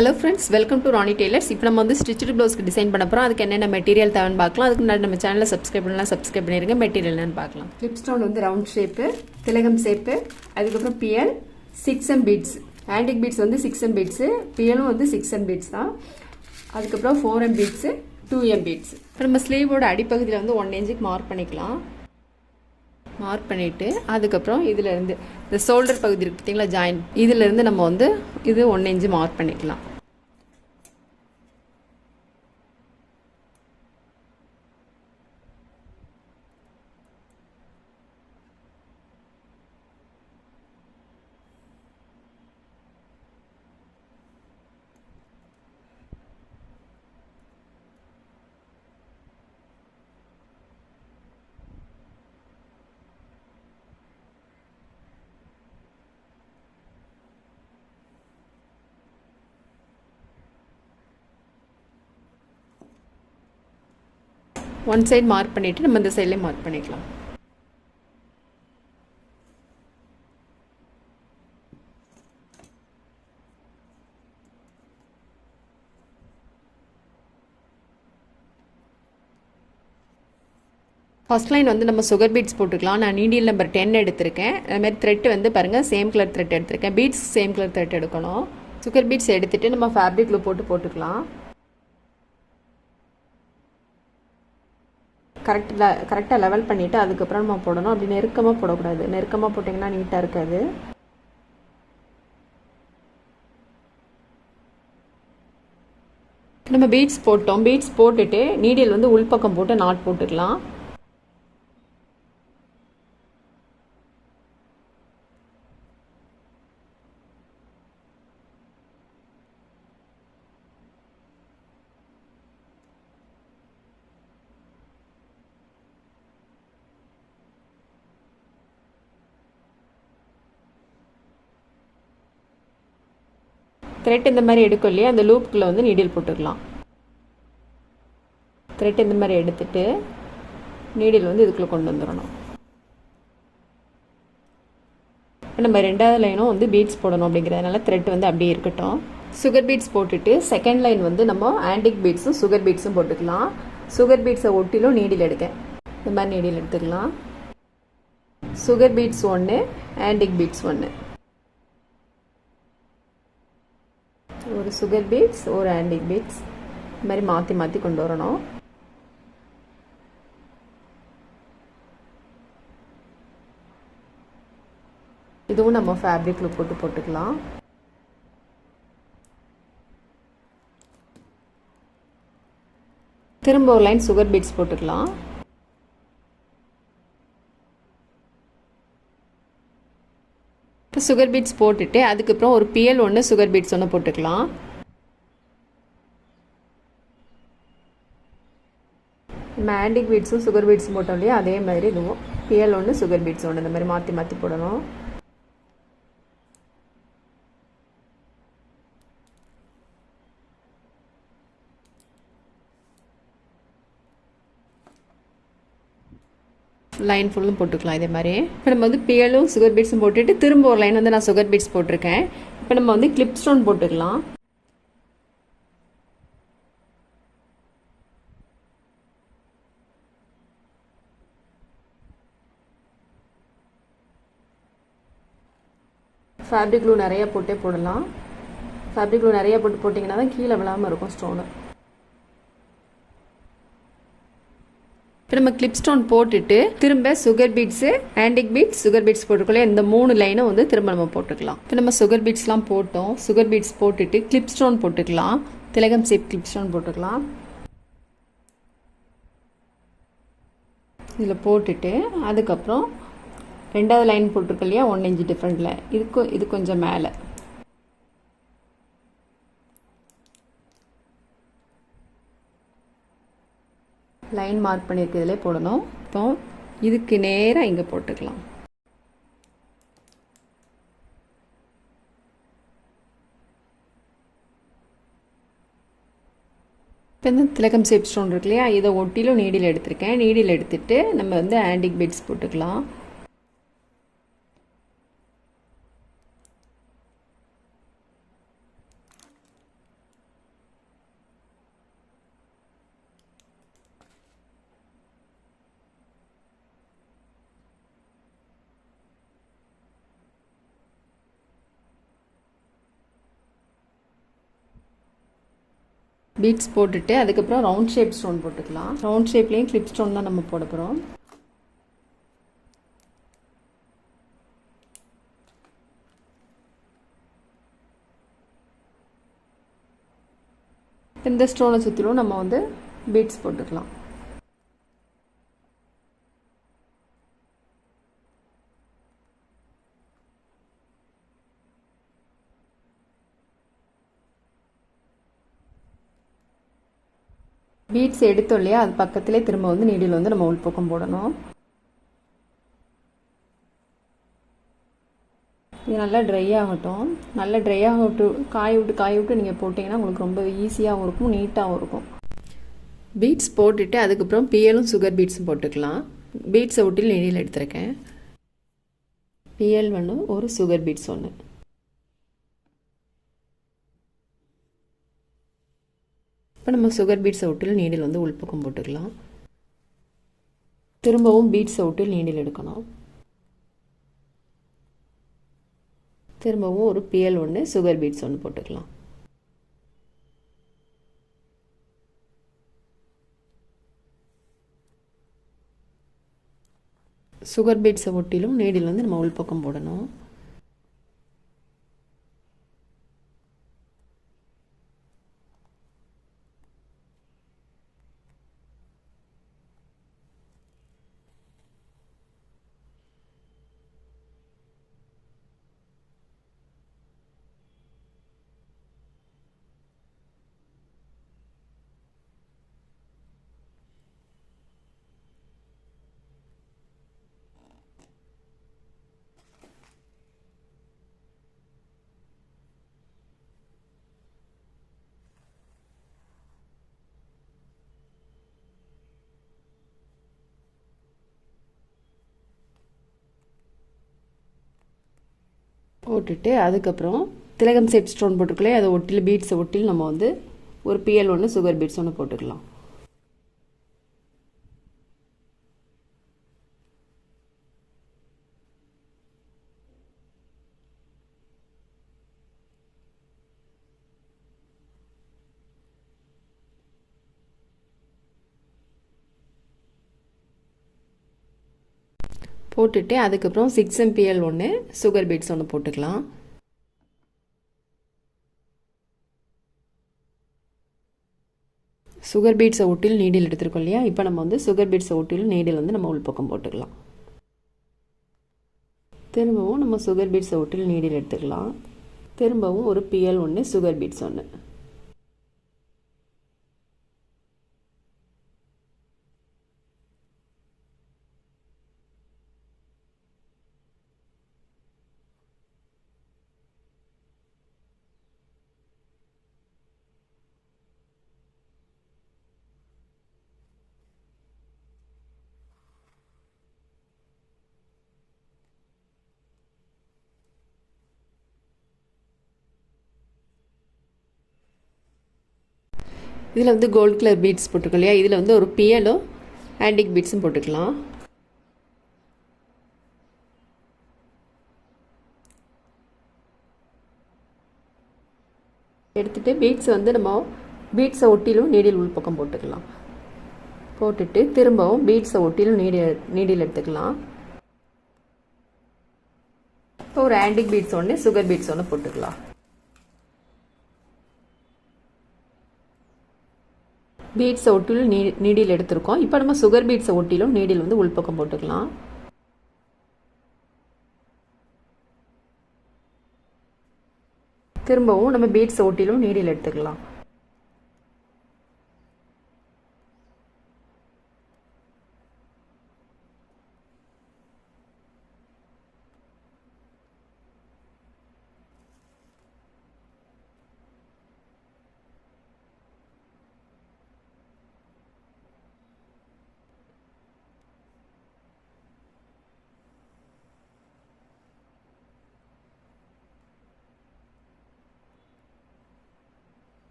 Hello friends, welcome to Ronnie Tailors. இப்போ நம்ம வந்து ஸ்டிச்டு ப்ளவுஸ்க்கு டிசைன் பண்ண போகிறோம். அதுக்கு என்னென்ன மெட்டீரியல் தேவைன்னு பார்க்கலாம். அதுக்கு முன்னாடி நம்ம சேனலை சப்ஸ்கிரைப் பண்ணிடுங்க. மெட்டீரியல் என்னன்னு பார்க்கலாம். கிளிப் ஸ்டோன் வந்து ரவுண்ட் ஷேப்பு, திலகம் ஷேப்பு, அதுக்கப்புறம் PL 6M beads, antique beads வந்து 6M பீட்ஸு, பிஎலும் வந்து 6M பீட்ஸ் தான். அதுக்கப்புறம் 4M பீட்ஸு, 2M பீட்ஸ். இப்போ நம்ம ஸ்லீவோட அடிப்பகுதியில் வந்து 1 இன்ச்சுக்கு மார்க் பண்ணிக்கலாம். மார்க் பண்ணிவிட்டு அதுக்கப்புறம் இதிலேருந்து இந்த ஷோல்டர் பகுதி இருக்குது பார்த்தீங்களா, ஜாயின், இதிலேருந்து நம்ம வந்து இது 1 இன்ச்சு மார்க் பண்ணிக்கலாம். ஒன் சைடு மார்க் பண்ணிவிட்டு நம்ம இந்த சைட்லேயும் மார்க் பண்ணிக்கலாம். ஃபர்ஸ்ட் லைன் வந்து நம்ம சுகர் பீட்ஸ் போட்டுக்கலாம். நான் நீடில் நம்பர் 10 எடுத்திருக்கேன். அதுமாதிரி த்ரெட் வந்து பாருங்கள், சேம் கலர் த்ரெட் எடுத்திருக்கேன். பீட்ஸ் சேம் கலர் த்ரெட் எடுக்கணும். சுகர் பீட்ஸ் எடுத்துகிட்டு நம்ம ஃபேப்ரிக்கில் போட்டுக்கலாம். கரெக்டாக லெவல் பண்ணிவிட்டு அதுக்கப்புறம் நம்ம போடணும். அப்படி நெருக்கமாக போடக்கூடாது. நெருக்கமாக போட்டிங்கன்னா நீட்டாக இருக்காது. நம்ம பீட்ஸ் போட்டோம். பீட்ஸ் போட்டுட்டு நீடில் வந்து உள்பக்கம் போட்டு நாட் போட்டுக்கலாம். த்ரெட் இந்த மாதிரி எடுக்கும் இல்லையா, அந்த லூப்புக்குள்ளே வந்து நீடில் போட்டுக்கலாம். த்ரெட் இந்த மாதிரி எடுத்துட்டு நீடில் வந்து இதுக்குள்ளே கொண்டு வந்துடணும். நம்ம ரெண்டாவது லைனும் வந்து பீட்ஸ் போடணும். அப்படிங்கிறதுனால த்ரெட் வந்து அப்படியே இருக்கட்டும். சுகர் பீட்ஸ் போட்டுட்டு செகண்ட் லைன் வந்து நம்ம ஆன்டிக் பீட்ஸும் சுகர் பீட்ஸும் போட்டுக்கலாம். சுகர் பீட்ஸை ஒட்டிலும் நீடில் எடுக்கேன். இந்த மாதிரி நீடில் எடுத்துக்கலாம். சுகர் பீட்ஸ் 1, ஆன்டிக் பீட்ஸ் 1, ஒரு சுகர் பீட்ஸ், ஒரு ஆன்டிக் பீட்ஸ், இந்த மாதிரி மாற்றி மாற்றி கொண்டு வரணும். இதுவும் நம்ம ஃபேப்ரிக்கில் போட்டுக்கலாம். திரும்ப ஒரு லைன் சுகர் பீட்ஸ் போட்டுக்கலாம். இப்போ சுகர் பீட்ஸ் போட்டுட்டு அதுக்கப்புறம் ஒரு பிஎல் 1, சுகர் பீட்ஸ் 1 போட்டுக்கலாம். நம்ம ஆன்டிக் பீட்ஸும் சுகர் பீட்ஸும் போட்டோம் இல்லையா, அதே மாதிரி இதுவும் பிஎல் 1, சுகர் பீட்ஸ் 1, இந்த மாதிரி மாற்றி மாற்றி போடணும். லைன் ஃபுல்லும் போட்டுக்கலாம் இதே மாதிரி. இப்போ நம்ம வந்து பிஎலும் சுகர் பீட்ஸும் போட்டுட்டு திரும்ப ஒரு லைன் வந்து நான் சுகர் பீட்ஸ் போட்டிருக்கேன். இப்போ நம்ம வந்து கிளிப் ஸ்டோன் போட்டுக்கலாம். ஃபேப்ரிக் க்ளூ நிறையா போடலாம். ஃபேப்ரிக் க்ளூ நிறையா போட்டிங்கன்னா தான் கீழே விழாமல் இருக்கும் ஸ்டோனு. இப்போ நம்ம கிளிப் ஸ்டோன் போட்டுட்டு திரும்ப sugar beads, antique beads, sugar beads போட்டுக்கொள்ள இந்த 3 லைனும் வந்து திரும்ப நம்ம போட்டுக்கலாம். இப்போ நம்ம சுகர் பீட்ஸ்லாம் போட்டோம். சுகர் பீட்ஸ் போட்டுட்டு கிளிப் ஸ்டோன் போட்டுக்கலாம். திலகம் ஷேப் கிளிப் ஸ்டோன் போட்டுக்கலாம். இதில் போட்டுட்டு அதுக்கப்புறம் ரெண்டாவது லைன் போட்டிருக்க இல்லையா, 1 இன்ச் டிஃப்ரெண்ட்டில், இது கொஞ்சம் மேலே லைன் மார்க் பண்ணியிருக்கிறதுலே போடணும். இப்போ இதுக்கு நேராக இங்கே போட்டுக்கலாம். இப்போ இந்த திலகம் ஷேப் ஸ்டோன் இருக்கு இல்லையா, இதை ஒட்டிலும் நீடில் எடுத்திருக்கேன். நீடில் எடுத்துட்டு நம்ம வந்து ஆன்டிக் பீட்ஸ் போட்டுக்கலாம். பீட்ஸ் போட்டுட்டு அதுக்கப்புறம் ரவுண்ட் ஷேப் ஸ்டோன் போட்டுக்கலாம். ரவுண்ட் ஷேப்லேயும் கிளிப் ஸ்டோன் தான் நம்ம போட போகிறோம். இந்த ஸ்டோனை சுற்றிலும் நம்ம வந்து பீட்ஸ் போட்டுக்கலாம். பீட்ஸ் எடுத்தோம் இல்லையா, அது பக்கத்திலே திரும்ப வந்து நீடில் வந்து நம்ம உள்பக்கம் போடணும். இது நல்லா ட்ரை ஆகட்டும். நல்லா ட்ரை ஆகட்டும், காய விட்டு நீங்கள் போட்டிங்கன்னா உங்களுக்கு ரொம்ப ஈஸியாகவும் இருக்கும், நீட்டாகவும் இருக்கும். பீட்ஸ் போட்டுட்டு அதுக்கப்புறம் பியலும் சுகர் பீட்ஸும் போட்டுக்கலாம். பீட்ஸை ஒட்டில் நெடியில் எடுத்துருக்கேன். பியல் ஒன்று, ஒரு சுகர் பீட்ஸ் ஒன்று. இப்போ நம்ம சுகர் பீட்ஸை ஒட்டில் நீடில் வந்து உள்பக்கம் போட்டுக்கலாம். திரும்பவும் பீட்ஸை ஒட்டில் நீடில் எடுக்கணும். திரும்பவும் ஒரு பியல் ஒன்று, சுகர் பீட்ஸ் ஒன்று போட்டுக்கலாம். சுகர் பீட்ஸை ஒட்டிலும் நீடில் வந்து நம்ம உள்பக்கம் போடணும். போட்டுட்டு அதுக்கப்புறம் திலகம் ஷேப் ஸ்டோன் போட்டுருக்கலே, அதை ஒட்டில் பீட்ஸை ஒட்டில் நம்ம வந்து ஒரு பியல் ஒன்று, சுகர் பீட்ஸ் ஒன்று போட்டுக்கலாம். போட்டுட்டு அதுக்கப்புறம் 6 MPL ஒன்று, சுகர் பீட்ஸ் ஒன்று போட்டுக்கலாம். சுகர் பீட்ஸை ஒட்டில் நீடில் எடுத்துருக்கோம் இல்லையா, இப்போ நம்ம வந்து சுகர் பீட்ஸை ஒட்டில் நீடில் வந்து நம்ம உள்பக்கம் போட்டுக்கலாம். திரும்பவும் நம்ம சுகர் பீட்ஸை ஒட்டில் நீடில் எடுத்துக்கலாம். திரும்பவும் ஒரு பியல் ஒன்று, சுகர் பீட்ஸ் ஒன்று. இதில் வந்து கோல்ட் கலர் பீட்ஸ் போட்டுருக்கோம் இல்லையா, இதில் வந்து ஒரு பியலும் ஆன்டிக் பீட்ஸும் போட்டுக்கலாம். எடுத்துகிட்டு பீட்ஸ் வந்து நம்ம பீட்ஸை ஒட்டிலும் நீடில் உள்பக்கம் போட்டுக்கலாம். போட்டுட்டு திரும்பவும் பீட்ஸை ஒட்டிலும் நீடில் எடுத்துக்கலாம். இப்போ ஒரு ஆன்டிக் பீட்ஸ் ஒன்று, சுகர் பீட்ஸ் ஒன்று போட்டுக்கலாம். பீட்ஸை ஒட்டிலும் நீடில் எடுத்திருக்கோம். இப்போ நம்ம சுகர் பீட்ஸை ஒட்டிலும் நீடில் வந்து உள்பக்கம் போட்டுக்கலாம். திரும்பவும் நம்ம பீட்ஸை ஒட்டிலும் நீடில் எடுத்துக்கலாம்.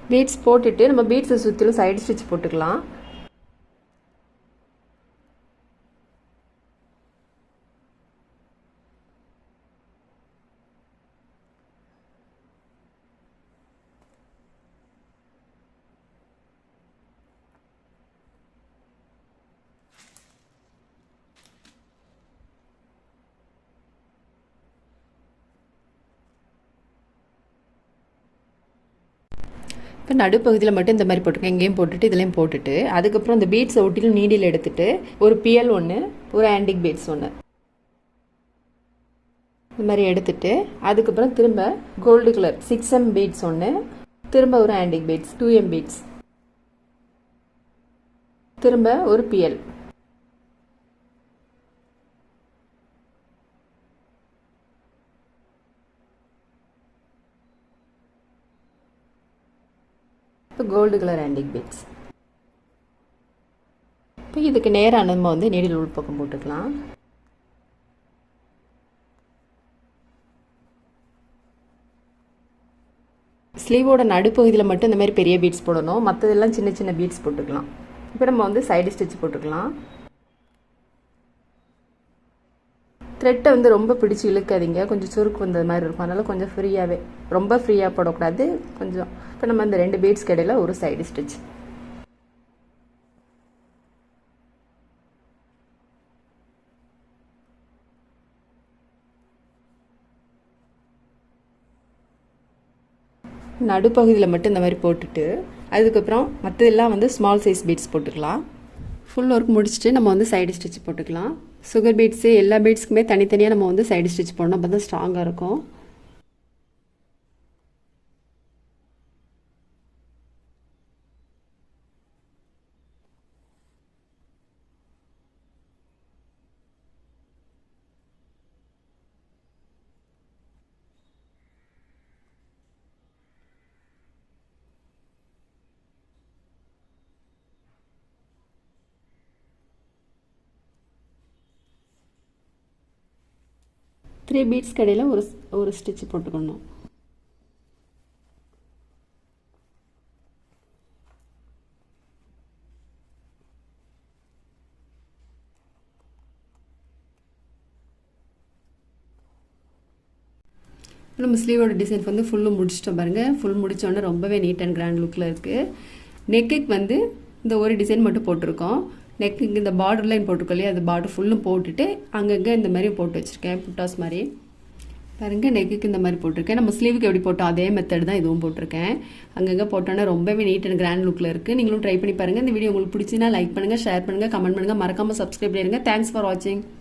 பீட்ஸ் போட்டுட்டு நம்ம பீட்ஸை சுற்றிலும் சைடு ஸ்டிச் போட்டுக்கலாம். நடுப்பகுதியில் மட்டும் இந்த மாதிரி போட்டுருக்கேன், எங்கேயும் போட்டுட்டு இதுலேயும் போட்டுட்டு அதுக்கப்புறம் இந்த பீட்ஸை ஒட்டிலும் நீடில் எடுத்துட்டு ஒரு பியல் ஒன்று, ஒரு ஆன்டிக் பீட்ஸ் ஒன்று இந்த மாதிரி எடுத்துட்டு அதுக்கப்புறம் திரும்ப கோல்டு கலர் 6M பீட்ஸ் ஒன்று, திரும்ப ஒரு ஆன்டிக் பீட்ஸ் 2M பீட்ஸ், திரும்ப ஒரு பியல், இப்போ கோல்டு கலர் ஆன்டிக் பீட்ஸ். இப்போ இதுக்கு நேராக நம்ம வந்து நீடில் உள்பக்கம் போட்டுக்கலாம். ஸ்லீவோட நடுப்பகுதியில் மட்டும் இந்த மாதிரி பெரிய பீட்ஸ் போடணும், மற்றதெல்லாம் சின்ன சின்ன பீட்ஸ் போட்டுக்கலாம். இப்போ நம்ம வந்து சைடு ஸ்டிச் போட்டுக்கலாம். த்ரெட்டை வந்து ரொம்ப பிடிச்சி இழுக்காதீங்க, கொஞ்சம் சுருக்கு வந்தது மாதிரி இருக்கும், அதனால் கொஞ்சம் ஃப்ரீயாகவே, ரொம்ப ஃப்ரீயாக போடக்கூடாது கொஞ்சம். இப்போ நம்ம அந்த 2 பீட்ஸ்க்கு இடையில ஒரு சைடு ஸ்டிச். நடுப்பகுதியில் மட்டும் இந்த மாதிரி போட்டுட்டு அதுக்கப்புறம் மற்றதெல்லாம் வந்து ஸ்மால் சைஸ் பீட்ஸ் போட்டுக்கலாம். ஃபுல் ஒர்க் முடிச்சுட்டு நம்ம வந்து சைடு ஸ்டிச் போட்டுக்கலாம். சுகர் பீட்ஸு எல்லா பீட்ஸ்க்குமே தனித்தனியாக நம்ம வந்து சைடு ஸ்டிச் போடணும், அப்போ தான் ஸ்ட்ராங்காக இருக்கும். த்ரீ பீட்ஸ் கடையில் ஒரு ஸ்டிச் போட்டுக்கணும். நம்ம ஸ்லீவோட டிசைன் வந்து ஃபுல்லும் முடிச்சிட்டோம் பாருங்கள். ஃபுல் முடித்தோடனே ரொம்பவே நீட் அண்ட் கிராண்ட் லுக்கில் இருக்குது. நெக்குக்கு வந்து இந்த ஒரு டிசைன் மட்டும் போட்டிருக்கோம். நெக்குக்கு இந்த பார்டர் லைன் போட்டிருக்கோம் இல்லையா, அது பார்டர் ஃபுல்லும் போட்டுட்டு அங்கங்கே இந்த மாதிரி போட்டு வச்சுருக்கேன், புட்டாஸ் மாதிரி பாருங்கள். நெக்குக்கு இந்த மாதிரி போட்டிருக்கேன். நம்ம ஸ்லீவுக்கு எப்படி போட்டோம் அதே மெத்தட் தான் இதுவும் போட்டிருக்கேன். அங்கங்கே போட்டோன்னா ரொம்பவே நீட் அண்ட் கிராண்ட் லுக்கில் இருக்குது. நீங்களும் ட்ரை பண்ணி பாருங்கள். இந்த வீடியோ உங்களுக்கு பிடிச்சினா லைக் பண்ணுங்கள், ஷேர் பண்ணுங்கள், கமெண்ட் பண்ணுங்கள், மறக்காமல் சப்ஸ்கிரைப் பண்ணிடுங்க. தேங்க்ஸ் ஃபார் வாட்சிங்.